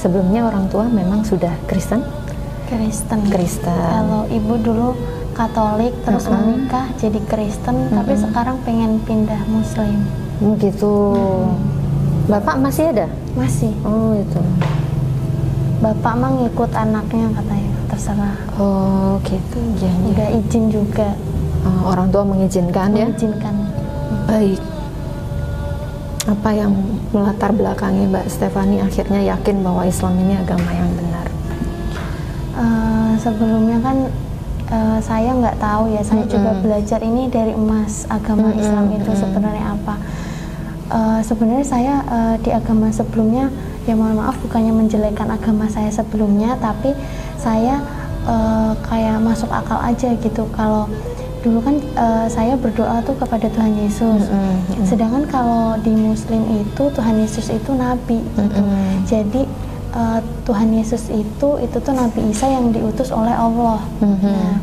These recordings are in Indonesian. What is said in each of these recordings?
Sebelumnya orang tua memang sudah Kristen? Kristen. Kalau ibu dulu Katolik, terus menikah jadi Kristen, tapi sekarang pengen pindah Muslim. Gitu. Bapak masih ada? Masih. Oh itu. Bapak mah ngikut anaknya katanya, terserah. Oh gitu. Ya, udah izin juga. Orang tua mengizinkan ya? Mengizinkan. Baik. Apa yang melatar belakangi Mbak Stefani akhirnya yakin bahwa Islam ini agama yang benar? Sebelumnya kan saya nggak tahu ya, saya juga belajar ini dari emas agama Islam itu sebenarnya apa. Sebenarnya saya di agama sebelumnya, ya mohon maaf bukannya menjelekkan agama saya sebelumnya, tapi saya kayak masuk akal aja gitu. Kalau dulu kan saya berdoa tuh kepada Tuhan Yesus, sedangkan kalau di Muslim itu Tuhan Yesus itu nabi gitu. Jadi Tuhan Yesus itu tuh Nabi Isa yang diutus oleh Allah. Nah,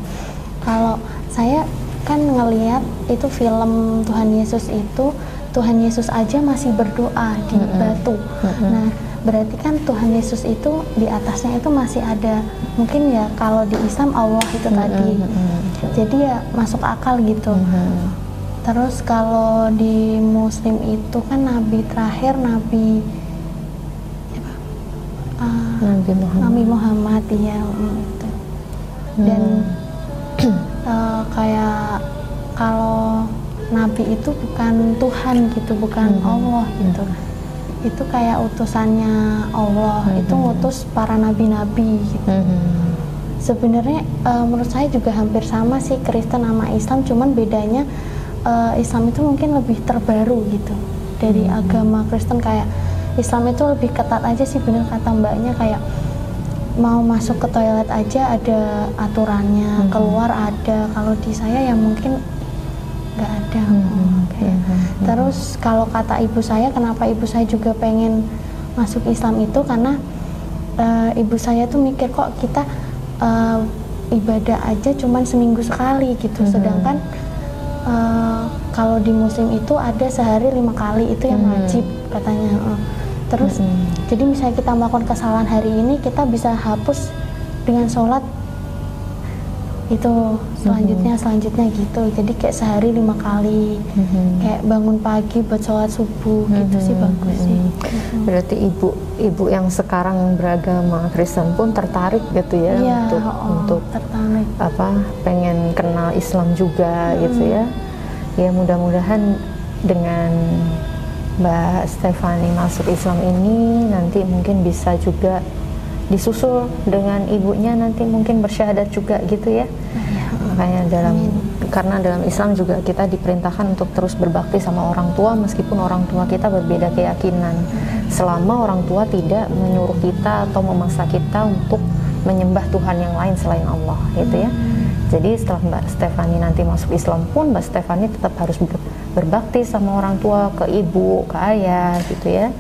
kalau saya kan ngelihat itu film Tuhan Yesus itu, Tuhan Yesus aja masih berdoa di batu. Nah, berarti kan Tuhan Yesus itu di atasnya itu masih ada, mungkin ya kalau di Islam Allah itu tadi. Jadi ya masuk akal gitu. Terus kalau di Muslim itu kan Nabi terakhir Nabi Muhammad ya itu. Dan kayak kalau Nabi itu bukan Tuhan gitu, bukan Allah gitu. Itu kayak utusannya Allah, itu ngutus para nabi-nabi gitu. Sebenarnya menurut saya juga hampir sama sih Kristen sama Islam, cuman bedanya Islam itu mungkin lebih terbaru gitu dari agama Kristen. Kayak Islam itu lebih ketat aja sih, bener kata mbaknya, kayak mau masuk ke toilet aja ada aturannya, keluar ada. Kalau di saya ya mungkin nggak ada. Terus kalau kata ibu saya, kenapa ibu saya juga pengen masuk Islam itu karena ibu saya tuh mikir kok kita ibadah aja cuman seminggu sekali gitu, sedangkan kalau di Muslim itu ada sehari 5 kali, itu yang wajib katanya. Terus jadi misalnya kita melakukan kesalahan hari ini, kita bisa hapus dengan sholat itu selanjutnya gitu. Jadi kayak sehari 5 kali, kayak bangun pagi buat sholat subuh gitu sih, bagus sih. Berarti ibu yang sekarang beragama Kristen pun tertarik gitu ya, untuk tertarik. Pengen kenal Islam juga gitu ya. Ya mudah-mudahan dengan Mbak Stefani masuk Islam ini nanti mungkin bisa juga disusul dengan ibunya, nanti mungkin bersyahadat juga gitu ya. Makanya karena dalam Islam juga kita diperintahkan untuk terus berbakti sama orang tua meskipun orang tua kita berbeda keyakinan, selama orang tua tidak menyuruh kita atau memaksa kita untuk menyembah Tuhan yang lain selain Allah gitu ya. Jadi setelah Mbak Stefani nanti masuk Islam pun, Mbak Stefani tetap harus berbakti sama orang tua, ke ibu, ke ayah gitu ya.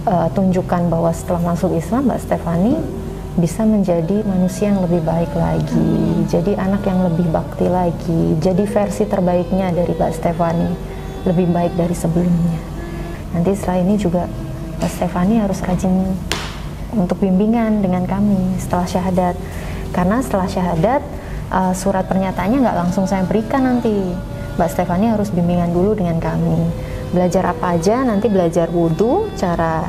Tunjukkan bahwa setelah masuk Islam Mbak Stefani bisa menjadi manusia yang lebih baik lagi, jadi anak yang lebih bakti lagi, jadi versi terbaiknya dari Mbak Stefani, lebih baik dari sebelumnya. Nanti setelah ini juga Mbak Stefani harus rajin untuk bimbingan dengan kami setelah syahadat, karena setelah syahadat surat pernyataannya nggak langsung saya berikan nanti. Mbak Stefani harus bimbingan dulu dengan kami. Belajar apa aja? Nanti belajar wudhu, cara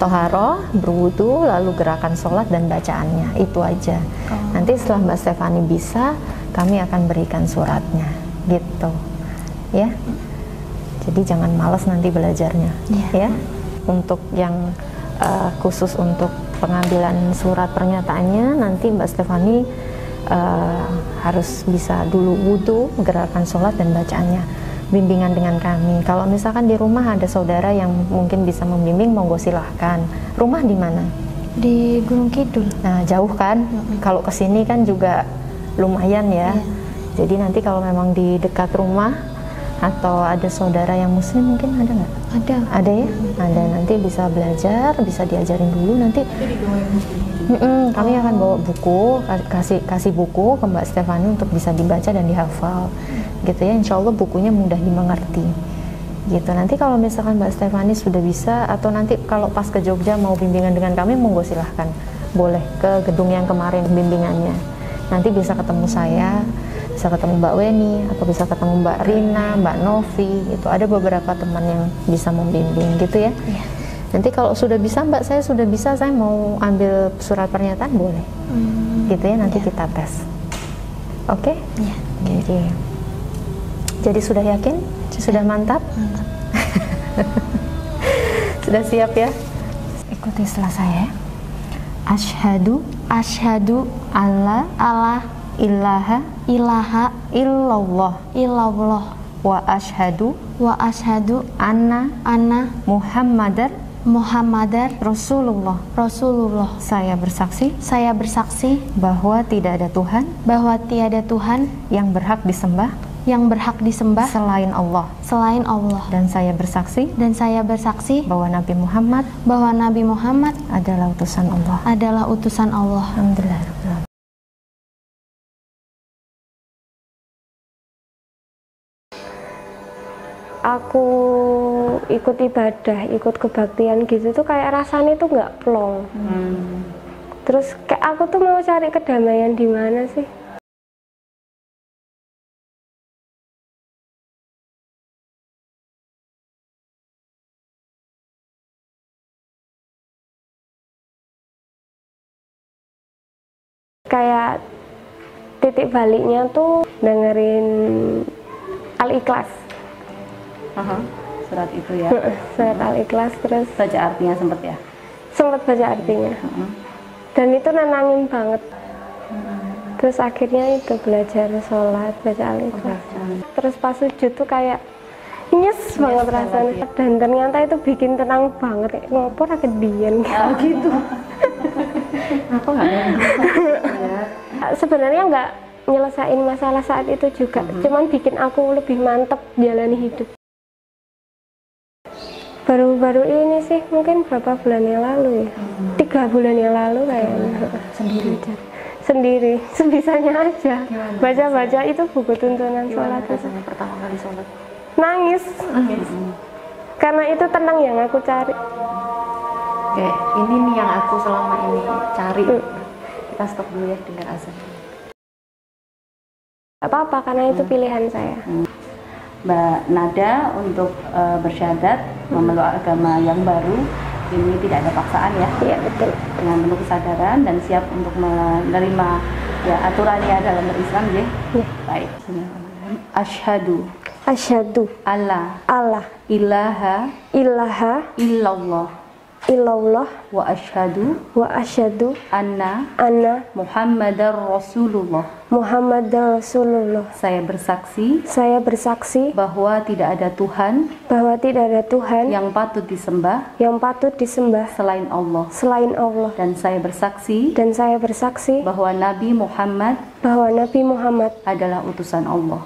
toharoh, berwudhu, lalu gerakan sholat dan bacaannya, itu aja. Nanti setelah Mbak Stefani bisa, kami akan berikan suratnya, gitu, ya. Jadi jangan malas nanti belajarnya, ya. Untuk yang khusus untuk pengambilan surat pernyataannya, nanti Mbak Stefani harus bisa dulu wudhu, gerakan sholat dan bacaannya, bimbingan dengan kami. Kalau misalkan di rumah ada saudara yang mungkin bisa membimbing, monggo silahkan. Rumah di mana? Di Gunung Kidul. Nah, jauh kan? Kalau kesini kan juga lumayan ya. Jadi nanti kalau memang di dekat rumah atau ada saudara yang muslim, mungkin ada nggak? Ada ya? Ada, nanti bisa belajar, bisa diajarin dulu nanti. Kami akan bawa buku, kasih buku ke Mbak Stefani untuk bisa dibaca dan dihafal, gitu ya. Insya Allah bukunya mudah dimengerti, gitu. Nanti kalau misalkan Mbak Stefani sudah bisa, atau nanti kalau pas ke Jogja mau bimbingan dengan kami, monggo silahkan, boleh ke gedung yang kemarin bimbingannya. Nanti bisa ketemu saya, bisa ketemu Mbak Weni, atau bisa ketemu Mbak Rina, Mbak Novi, itu ada beberapa teman yang bisa membimbing, gitu ya. Nanti kalau sudah bisa, Mbak, saya sudah bisa, saya mau ambil surat pernyataan, boleh, gitu ya. Nanti kita tes, oke? Jadi sudah yakin, sudah mantap, sudah siap ya? Ikuti setelah saya. Asyhadu alla ilaha illallah wa asyhadu anna Muhammadar Rasulullah. Saya bersaksi bahwa tidak ada Tuhan yang berhak disembah selain Allah. Dan saya bersaksi bahwa Nabi Muhammad adalah utusan Allah. Alhamdulillah. Aku ikut ibadah, ikut kebaktian gitu tuh kayak rasanya tuh nggak plong. Terus kayak aku tuh mau cari kedamaian di mana sih? Kayak titik baliknya tuh dengerin Al-Ikhlas. Surat itu ya. Surat Al-Ikhlas, terus Baca artinya sempet ya? Sempet baca artinya. Dan itu nenangin banget. Terus akhirnya itu belajar sholat, baca Al-Ikhlas. Terus pas sujud tuh kayak nyes banget rasanya. Dan ternyata itu bikin tenang banget. Kayak ngopor agak dian. Oh gitu. Apa nggak ada? Sebenarnya nggak nyelesain masalah saat itu juga. Cuman bikin aku lebih mantep jalani hidup. Baru-baru ini sih, mungkin berapa bulan yang lalu ya, 3 bulan yang lalu kayaknya. Sendiri, sebisanya aja. Baca-baca itu buku tuntunan sholat. Pertama kali sholat? Nangis. Karena itu tenang yang aku cari. Oke, ini nih yang aku selama ini cari. Kita stop dulu ya, dengar azan. Gak apa-apa, karena itu pilihan saya. Mbak Nada untuk bersyahadat memeluk agama yang baru ini tidak ada paksaan ya. Iya betul. Dengan penuh kesadaran dan siap untuk menerima ya aturannya dalam berislam ya. Baik. Asyhadu alla ilaha illallah wa asyhadu anna Muhammadar Rasulullah. Saya bersaksi bahwa tidak ada Tuhan yang patut disembah selain Allah. Dan saya bersaksi bahwa Nabi Muhammad adalah utusan Allah.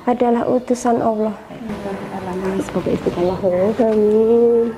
Semoga istiqomah. Amin.